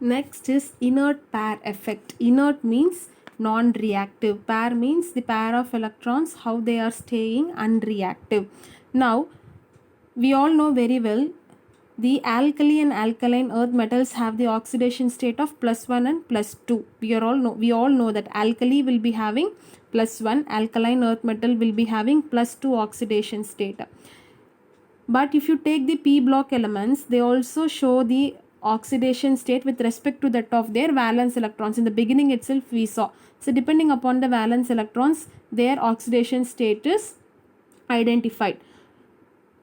Next is inert pair effect. Inert means non-reactive. Pair means the pair of electrons, how they are staying unreactive. Now, we all know very well the alkali and alkaline earth metals have the oxidation state of +1 and +2. We all know that alkali will be having +1, alkaline earth metal will be having +2 oxidation state. But if you take the p block elements, they also show the oxidation state with respect to that of their valence electrons. In the beginning itself we saw. So depending upon the valence electrons, their oxidation state is identified.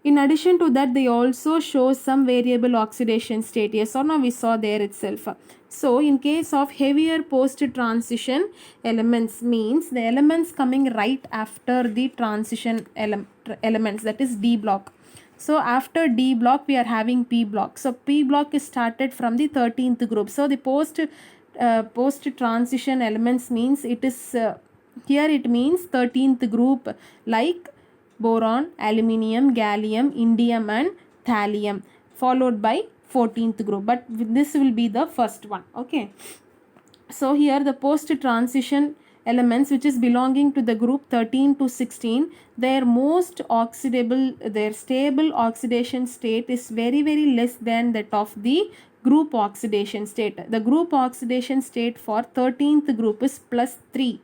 In addition to that, they also show some variable oxidation state. Yes or no, we saw there itself. So in case of heavier post transition elements, means the elements coming right after the transition elements, that is D block. So after D block we are having P block. So P block is started from the 13th group. So the post transition elements means it is here it means 13th group, like boron, aluminium, gallium, indium and thallium, followed by 14th group, but this will be the first one. Okay, so here the post transition elements which is belonging to the group 13 to 16, their most oxidable, their stable oxidation state is very less than that of the group oxidation state. The group oxidation state for 13th group is +3,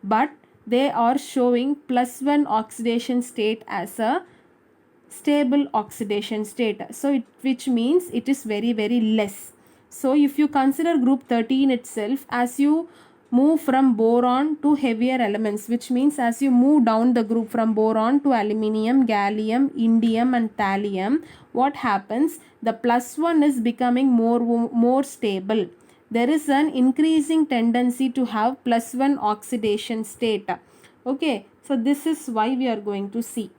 but they are showing +1 oxidation state as a stable oxidation state. So which means it is very less. So if you consider group 13 itself, as you move from boron to heavier elements, which means as you move down the group from boron to aluminium, gallium, indium and thallium, what happens? The +1 is becoming more stable. There is an increasing tendency to have +1 oxidation state. Okay, so this is why we are going to see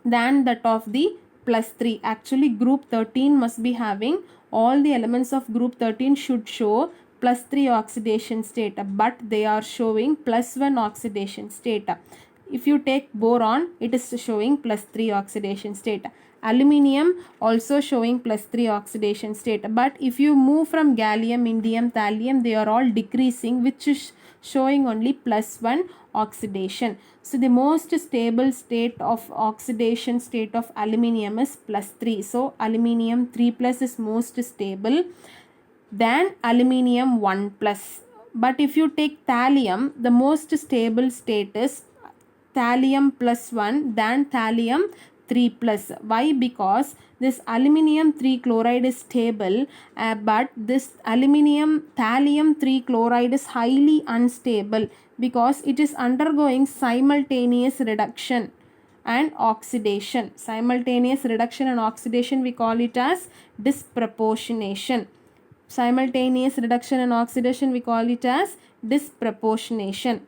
than that of the +3. Actually group 13 must be having, all the elements of group 13 should show +3 oxidation state, but they are showing +1 oxidation state. If you take boron, it is showing +3 oxidation state. Aluminium also showing +3 oxidation state, but if you move from gallium, indium, thallium, they are all decreasing, which is showing only +1 oxidation. So the most stable state of oxidation state of aluminium is +3. So aluminium 3+ is most stable than aluminium 1+. But if you take thallium, the most stable state is thallium +1 than thallium 3+. Why? Because this aluminium 3 chloride is stable, but this thallium 3 chloride is highly unstable because it is undergoing simultaneous reduction and oxidation. Simultaneous reduction and oxidation, we call it as disproportionation. Simultaneous reduction and oxidation, we call it as disproportionation.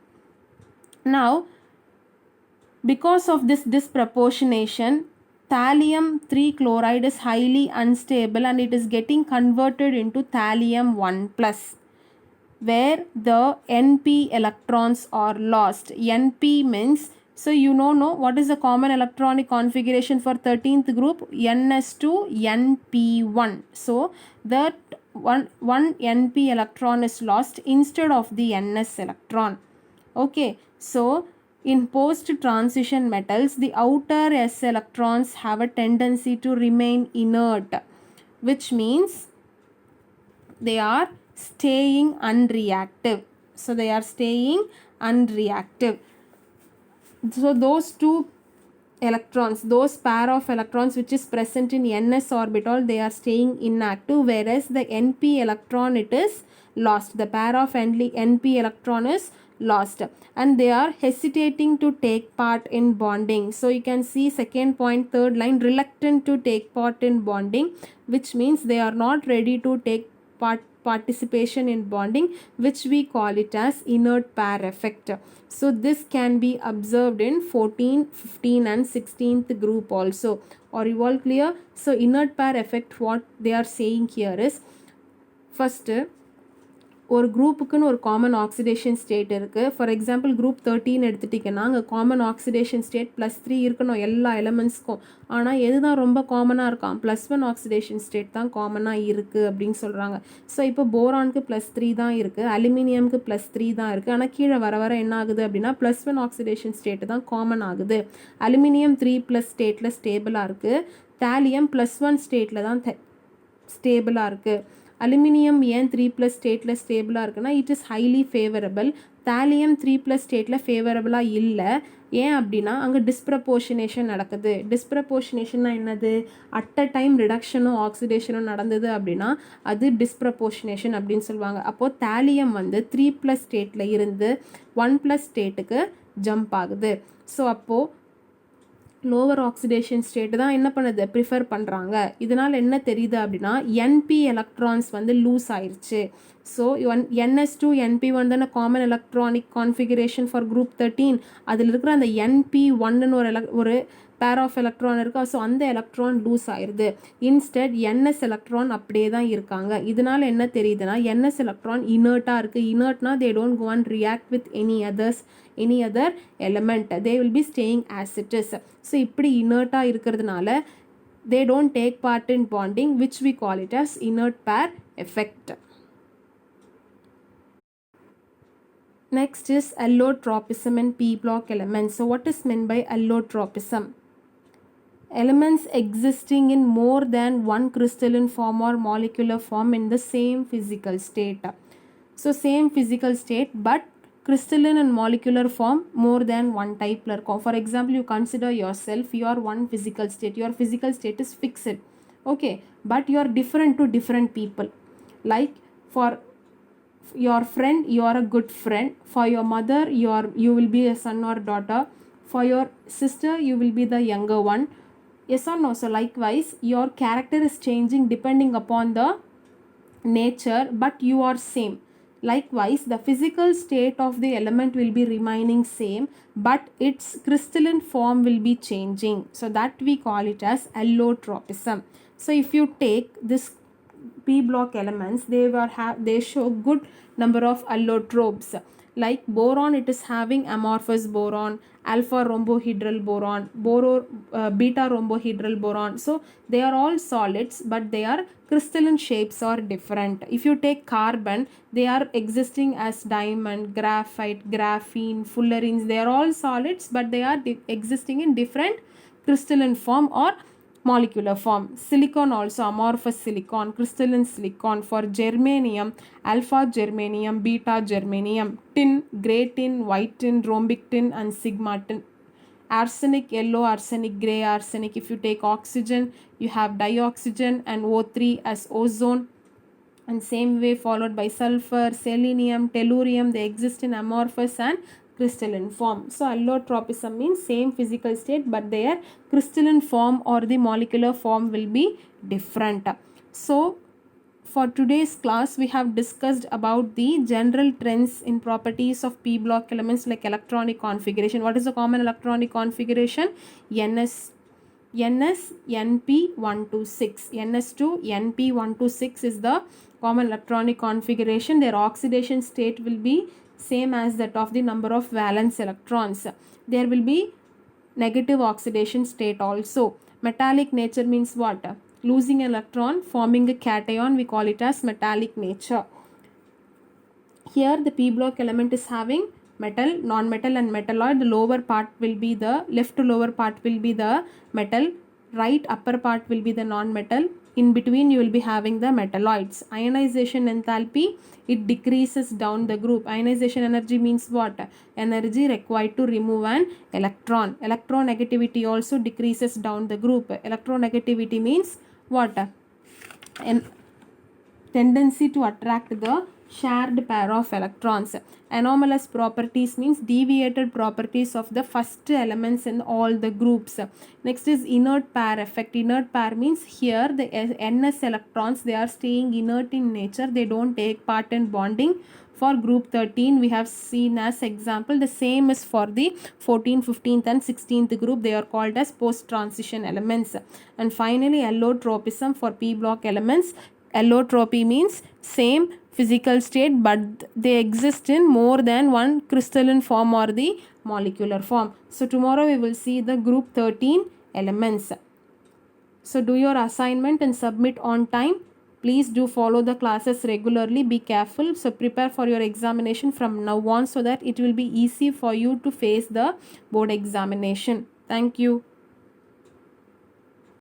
Now, because of this disproportionation, thallium 3 chloride is highly unstable and it is getting converted into thallium 1+, where the NP electrons are lost. NP means, so you know what is the common electronic configuration for 13th group? NS2 NP1. So that one NP electron is lost instead of the NS electron. Okay, so in post-transition metals, the outer S electrons have a tendency to remain inert, which means they are staying unreactive. So they are staying unreactive. So those two electrons, those pair of electrons which is present in NS orbital, they are staying inactive, whereas the NP electron, it is lost. The pair of NP electron is lost and they are hesitating to take part in bonding. So you can see second point, third line, reluctant to take part in bonding, which means they are not ready to take participation in bonding, which we call it as inert pair effect. So this can be observed in 14, 15 and 16th group also. Are you all clear? So inert pair effect, what they are saying here is, first ஒரு குரூப்புக்குன்னு ஒரு common oxidation state இருக்குது. For example group 13 எடுத்துட்டிங்கன்னா அங்கே common oxidation state +3 இருக்கணும் எல்லா எலமெண்ட்ஸ்க்கும். ஆனால் எது தான் ரொம்ப காமனாக இருக்கான்? +1 ஆக்சிடேஷன் ஸ்டேட் தான் காமனாக இருக்குது அப்படின்னு சொல்கிறாங்க. ஸோ இப்போ போரானுக்கு +3 தான் இருக்குது, அலுமினியமுக்கு +3 தான் இருக்குது. ஆனால் கீழே வர வர என்ன ஆகுது அப்படின்னா +1 ஆக்சிடேஷன் ஸ்டேட்டு தான் காமன் ஆகுது. அலுமினியம் 3+ ஸ்டேட்டில் ஸ்டேபிளாக இருக்குது, தாலியம் +1 ஸ்டேட்டில் தான் ஸ்டேபிளாக இருக்குது. அலுமினியம் ஏன் 3+ ஸ்டேட்டில் ஸ்டேபிளாக இருக்குன்னா it is highly favourable. Thallium 3+ ஸ்டேட்டில் ஃபேவரபிளாக இல்லை. ஏன் அப்படின்னா அங்கே டிஸ்ப்ரப்போர்ஷனேஷன் நடக்குது. டிஸ்ப்ரப்போர்ஷனேஷன்னா என்னது? அட் அ டைம் ரிடக்ஷனும் ஆக்சிடேஷனும் நடந்தது அப்படின்னா அது டிஸ்ப்ரப்போர்ஷனேஷன் அப்படின்னு சொல்லுவாங்க. அப்போது தாலியம் வந்து 3+ ஸ்டேட்டில் இருந்து 1+ ஸ்டேட்டுக்கு ஜம்ப் ஆகுது. ஸோ அப்போது லோவர் ஆக்சிடேஷன் ஸ்டேட்டு தான் என்ன பண்ணுது? ப்ரிஃபர் பண்ணுறாங்க. இதனால் என்ன தெரியுது அப்படின்னா NP எலக்ட்ரான்ஸ் வந்து லூஸ் ஆயிடுச்சு. ஸோ NS2 NP1 தானே common electronic configuration for group 13. அதில் இருக்கிற அந்த NP1ன்னு ஒரு பேர் ஆஃப் எலக்ட்ரான் இருக்கா. ஸோ அந்த எலக்ட்ரான் லூஸ் ஆயிடுது. இன்ஸ்டெட் NS எலக்ட்ரான் அப்படியே தான் இருக்காங்க. இதனால் என்ன தெரியுதுன்னா NS எலக்ட்ரான் இனர்ட்டாக இருக்குது. இனர்ட்னா they don't go and react with any other element, they will be staying as it is. So இப்படி இனர்ட்டாக இருக்கிறதுனால they don't take part in bonding, which we call it as inert pair effect. Next is allotropism in p block elements. So what is meant by allotropism? Elements existing in more than one crystalline form or molecular form in the same physical state. So same physical state but crystalline and molecular form more than one type. For example, you consider yourself, you are one physical state, your physical state is fixed, okay, but you are different to different people. Like for your friend you are a good friend, for your mother you will be a son or daughter, for your sister you will be the younger one. Yes or no? So likewise your character is changing depending upon the nature, but you are same. Likewise the physical state of the element will be remaining same, but its crystalline form will be changing. So that we call it as allotropism. So if you take this p block elements, they show good number of allotropes. Like boron, it is having amorphous boron, alpha rhombohedral boron, beta rhombohedral boron. So they are all solids but their crystalline shapes are different. If you take carbon, they are existing as diamond, graphite, graphene, fullerenes. They are all solids but they are existing in different crystalline form or molecular form. Silicon also amorphous silicon, crystalline silicon. For germanium, alpha germanium, beta germanium. Tin, grey tin, white tin, rhombic tin and sigma tin. Arsenic, yellow arsenic, grey arsenic. If you take oxygen, you have dioxygen and O3 as ozone, and same way followed by sulfur, selenium, tellurium. They exist in amorphous and crystalline form. So allotropism means same physical state but their crystalline form or the molecular form will be different. So for today's class we have discussed about the general trends in properties of p block elements like electronic configuration. What is the common electronic configuration? NS-NP126. NS2 NP126 is the common electronic configuration. Their oxidation state will be same as that of the number of valence electrons. There will be negative oxidation state also. Metallic nature means what? Losing an electron, forming a cation, we call it as metallic nature. Here the p block element is having metal, non-metal and metalloid. The lower part will be the left to lower part will be the metal, right upper part will be the non-metal. In between you will be having the metalloids. Ionization enthalpy, it decreases down the group. Ionization energy means what? Energy required to remove an electron. Electronegativity also decreases down the group. Electronegativity means what? Tendency to attract the shared pair of electrons. Anomalous properties means deviated properties of the first elements in all the groups. Next is inert pair effect. Inert pair means here the NS electrons, they are staying inert in nature, they don't take part in bonding. For group 13 we have seen as example. The same is for the 14th, 15th and 16th group. They are called as post transition elements. And finally allotropism for p block elements. Allotropy means same physical state, but they exist in more than one crystalline form or the molecular form. So tomorrow we will see the group 13 elements. So do your assignment and submit on time. Please do follow the classes regularly. Be careful. So prepare for your examination from now on so that it will be easy for you to face the board examination. Thank you.